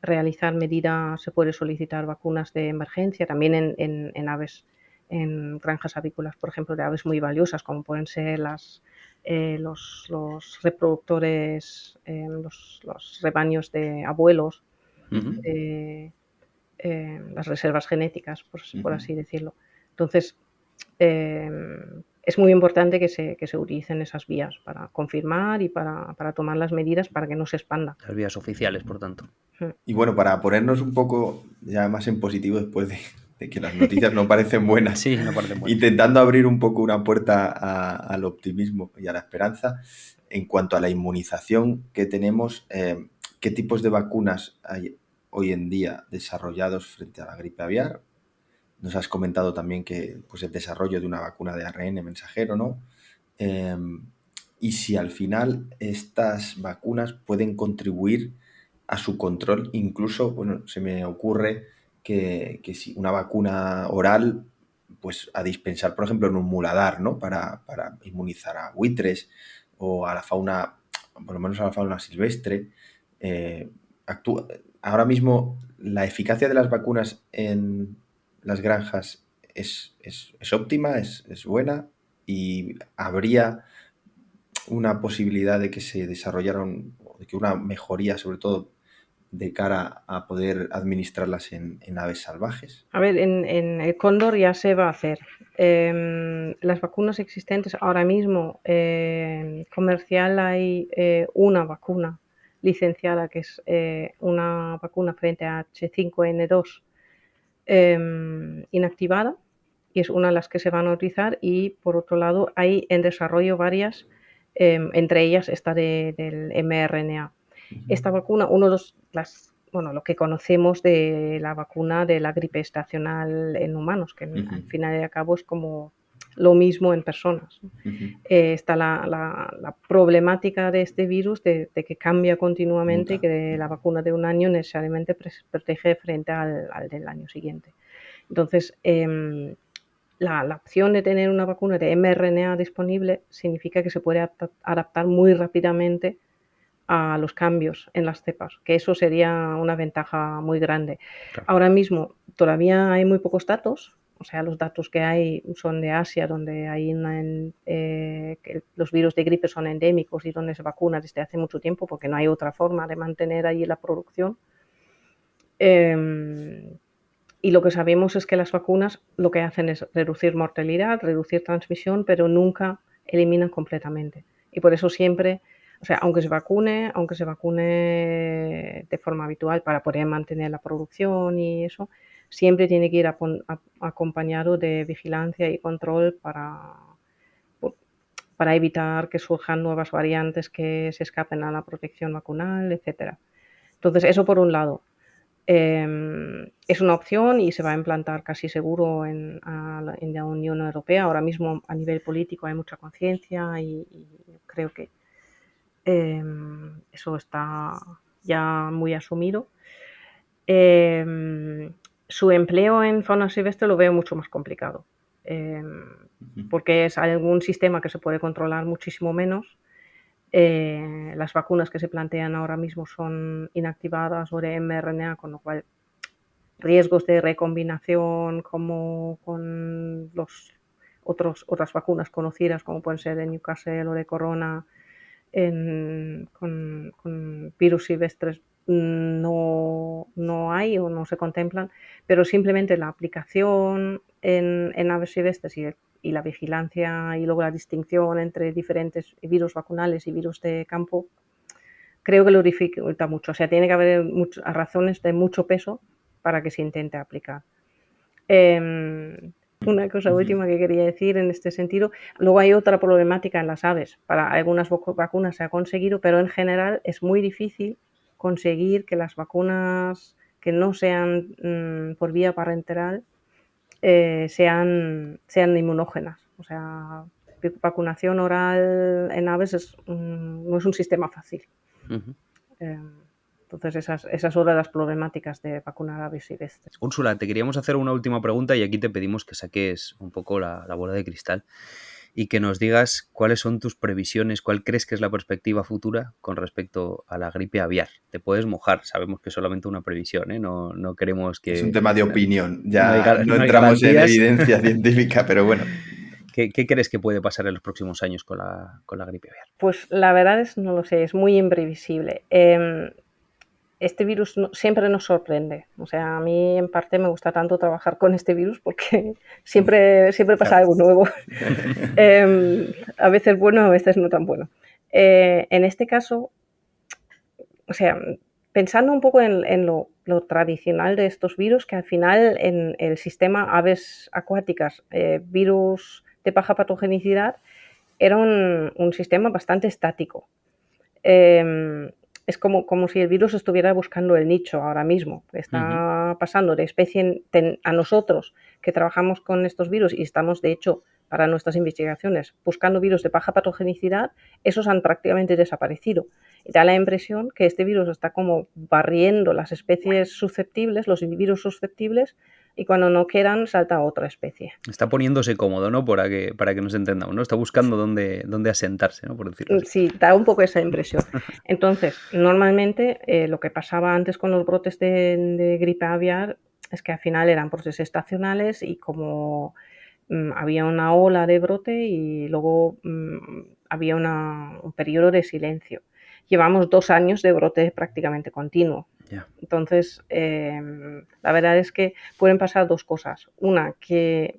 realizar medidas, se puede solicitar vacunas de emergencia, también en aves, en granjas avícolas, por ejemplo, de aves muy valiosas, como pueden ser los reproductores, los rebaños de abuelos, las reservas genéticas, por así decirlo. Entonces, es muy importante que se utilicen esas vías para confirmar y para tomar las medidas para que no se expanda. Las vías oficiales, por tanto. Y bueno, para ponernos un poco ya más en positivo después de que las noticias no parecen buenas, Sí, no parecen buenas. Intentando abrir un poco una puerta al optimismo y a la esperanza, en cuanto a la inmunización que tenemos, ¿qué tipos de vacunas hay hoy en día desarrollados frente a la gripe aviar? Nos has comentado también que pues, el desarrollo de una vacuna de ARN mensajero, ¿no? Y si al final estas vacunas pueden contribuir a su control, incluso, bueno, se me ocurre que si una vacuna oral, pues a dispensar, por ejemplo, en un muladar, ¿no? Para inmunizar a buitres o a la fauna, por lo menos a la fauna silvestre. Ahora mismo la eficacia de las vacunas en las granjas es óptima, es buena, y habría una posibilidad de que se desarrollaran, de que una mejoría, sobre todo de cara a poder administrarlas en aves salvajes. A ver, en el cóndor ya se va a hacer. Las vacunas existentes ahora mismo, comercial, hay una vacuna licenciada, que es una vacuna frente a H5N2 inactivada, y es una de las que se van a utilizar. Y por otro lado, hay en desarrollo varias, entre ellas esta del mRNA. Esta vacuna, lo que conocemos de la vacuna de la gripe estacional en humanos, que al final y al cabo es como lo mismo en personas. Está la problemática de este virus de que cambia continuamente. Muta. Y que la vacuna de un año necesariamente protege frente al del año siguiente. Entonces, la opción de tener una vacuna de mRNA disponible significa que se puede adaptar muy rápidamente a los cambios en las cepas, que eso sería una ventaja muy grande. Claro. Ahora mismo todavía hay muy pocos datos, o sea, los datos que hay son de Asia, donde hay que los virus de gripe son endémicos y donde se vacuna desde hace mucho tiempo, porque no hay otra forma de mantener ahí la producción. Y lo que sabemos es que las vacunas lo que hacen es reducir mortalidad, reducir transmisión, pero nunca eliminan completamente. Y por eso siempre, o sea, aunque se vacune de forma habitual para poder mantener la producción y eso, siempre tiene que ir acompañado de vigilancia y control para evitar que surjan nuevas variantes que se escapen a la protección vacunal, etc. Entonces, eso por un lado. Es una opción y se va a implantar casi seguro en la Unión Europea. Ahora mismo a nivel político hay mucha conciencia y creo que eso está ya muy asumido. Su empleo en fauna silvestre lo veo mucho más complicado, porque es algún sistema que se puede controlar muchísimo menos. Las vacunas que se plantean ahora mismo son inactivadas o de mRNA, con lo cual riesgos de recombinación como con otras vacunas conocidas, como pueden ser de Newcastle o de Corona, con virus silvestres no hay o no se contemplan, pero simplemente la aplicación en aves silvestres y la vigilancia y luego la distinción entre diferentes virus vacunales y virus de campo, creo que lo dificulta mucho. O sea, tiene que haber razones de mucho peso para que se intente aplicar. Una cosa última que quería decir en este sentido, luego hay otra problemática en las aves. Para algunas vacunas se ha conseguido, pero en general es muy difícil conseguir que las vacunas que no sean por vía parenteral sean inmunógenas. O sea, vacunación oral en aves no es un sistema fácil. Uh-huh. Entonces esa es una de las problemáticas de vacunar aves silvestres. Úrsula, te queríamos hacer una última pregunta y aquí te pedimos que saques un poco la bola de cristal y que nos digas cuáles son tus previsiones, cuál crees que es la perspectiva futura con respecto a la gripe aviar. Te puedes mojar, sabemos que es solamente una previsión, ¿eh? No queremos que... Es un tema de opinión, ya no entramos en evidencia científica, pero bueno. ¿Qué crees que puede pasar en los próximos años con la gripe aviar? Pues la verdad no lo sé, es muy imprevisible. Este virus siempre nos sorprende. O sea, a mí en parte me gusta tanto trabajar con este virus porque siempre pasa algo nuevo. A veces bueno, a veces no tan bueno. En este caso, o sea, pensando un poco en lo tradicional de estos virus, que al final en el sistema aves acuáticas, virus de baja patogenicidad, era un sistema bastante estático. Es como si el virus estuviera buscando el nicho ahora mismo. Está pasando de especie a nosotros que trabajamos con estos virus y estamos, de hecho, para nuestras investigaciones, buscando virus de baja patogenicidad, esos han prácticamente desaparecido. Y da la impresión que este virus está como barriendo las especies susceptibles, los individuos susceptibles, y cuando no quieran salta a otra especie. Está poniéndose cómodo, ¿no? Para que nos entendamos, ¿no? Está buscando dónde asentarse, ¿no? Por decirlo así. Sí, da un poco esa impresión. Entonces, normalmente lo que pasaba antes con los brotes de gripe aviar es que al final eran brotes estacionales y como había una ola de brote y luego había un periodo de silencio. Llevamos 2 años de brote prácticamente continuo. Yeah. Entonces, la verdad es que pueden pasar 2 cosas. Una, que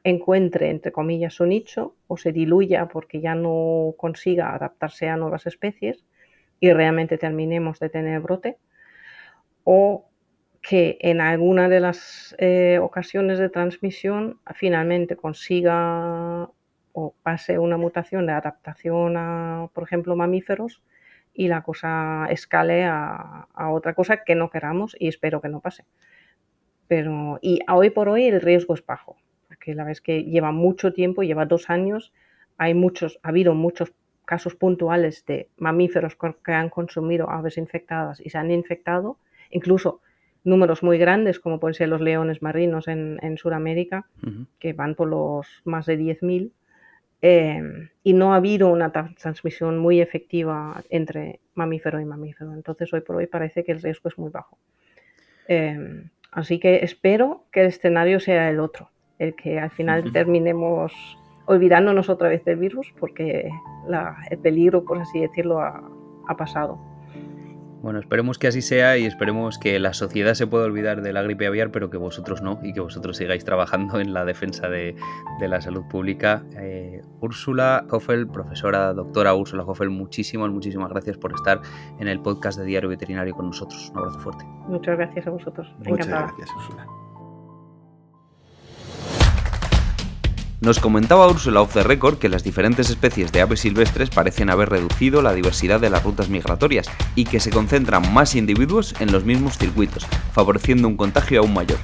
encuentre, entre comillas, su nicho o se diluya porque ya no consiga adaptarse a nuevas especies y realmente terminemos de tener brote. O que en alguna de las ocasiones de transmisión finalmente consiga o pase una mutación de adaptación a, por ejemplo, mamíferos y la cosa escale a otra cosa que no queramos y espero que no pase. Y hoy por hoy el riesgo es bajo, porque la vez que lleva mucho tiempo, lleva 2 años, ha habido muchos casos puntuales de mamíferos que han consumido aves infectadas y se han infectado, incluso números muy grandes como pueden ser los leones marinos en Sudamérica, que van por los más de 10.000. Y no ha habido una transmisión muy efectiva entre mamífero y mamífero. Entonces, hoy por hoy parece que el riesgo es muy bajo. Así que espero que el escenario sea el otro, el que al final terminemos olvidándonos otra vez del virus porque el peligro, por así decirlo, ha pasado. Bueno, esperemos que así sea y esperemos que la sociedad se pueda olvidar de la gripe aviar, pero que vosotros no y que vosotros sigáis trabajando en la defensa de la salud pública. Úrsula Höfel, profesora doctora Úrsula Höfel, muchísimas gracias por estar en el podcast de Diario Veterinario con nosotros. Un abrazo fuerte. Muchas gracias a vosotros. Muchas Encantada. gracias, Úrsula. Nos comentaba Úrsula off the record que las diferentes especies de aves silvestres parecen haber reducido la diversidad de las rutas migratorias y que se concentran más individuos en los mismos circuitos, favoreciendo un contagio aún mayor.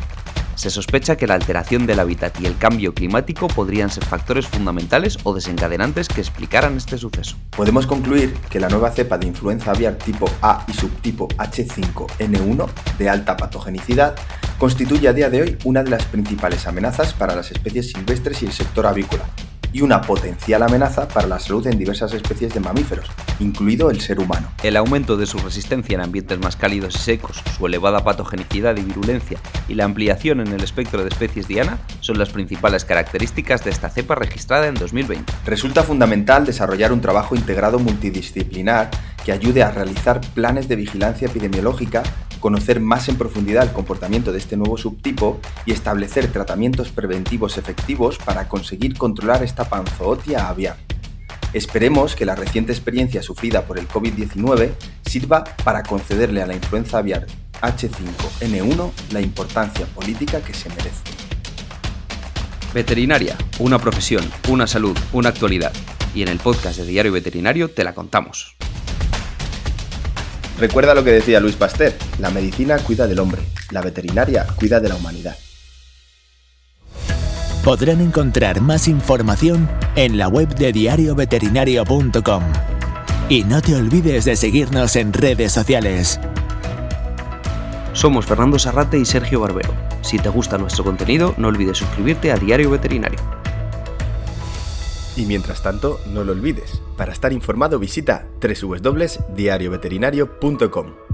Se sospecha que la alteración del hábitat y el cambio climático podrían ser factores fundamentales o desencadenantes que explicaran este suceso. Podemos concluir que la nueva cepa de influenza aviar tipo A y subtipo H5N1 de alta patogenicidad constituye a día de hoy una de las principales amenazas para las especies silvestres y el sector avícola, y una potencial amenaza para la salud en diversas especies de mamíferos, incluido el ser humano. El aumento de su resistencia en ambientes más cálidos y secos, su elevada patogenicidad y virulencia y la ampliación en el espectro de especies diana son las principales características de esta cepa registrada en 2020. Resulta fundamental desarrollar un trabajo integrado multidisciplinar que ayude a realizar planes de vigilancia epidemiológica, conocer más en profundidad el comportamiento de este nuevo subtipo y establecer tratamientos preventivos efectivos para conseguir controlar esta panzootia aviar. Esperemos que la reciente experiencia sufrida por el COVID-19 sirva para concederle a la influenza aviar H5N1 la importancia política que se merece. Veterinaria, una profesión, una salud, una actualidad. Y en el podcast de Diario Veterinario te la contamos. Recuerda lo que decía Louis Pasteur, la medicina cuida del hombre, la veterinaria cuida de la humanidad. Podrán encontrar más información en la web de diarioveterinario.com. Y no te olvides de seguirnos en redes sociales. Somos Fernando Sarrate y Sergio Barbero. Si te gusta nuestro contenido, no olvides suscribirte a Diario Veterinario. Y mientras tanto, no lo olvides, para estar informado visita www.diarioveterinario.com.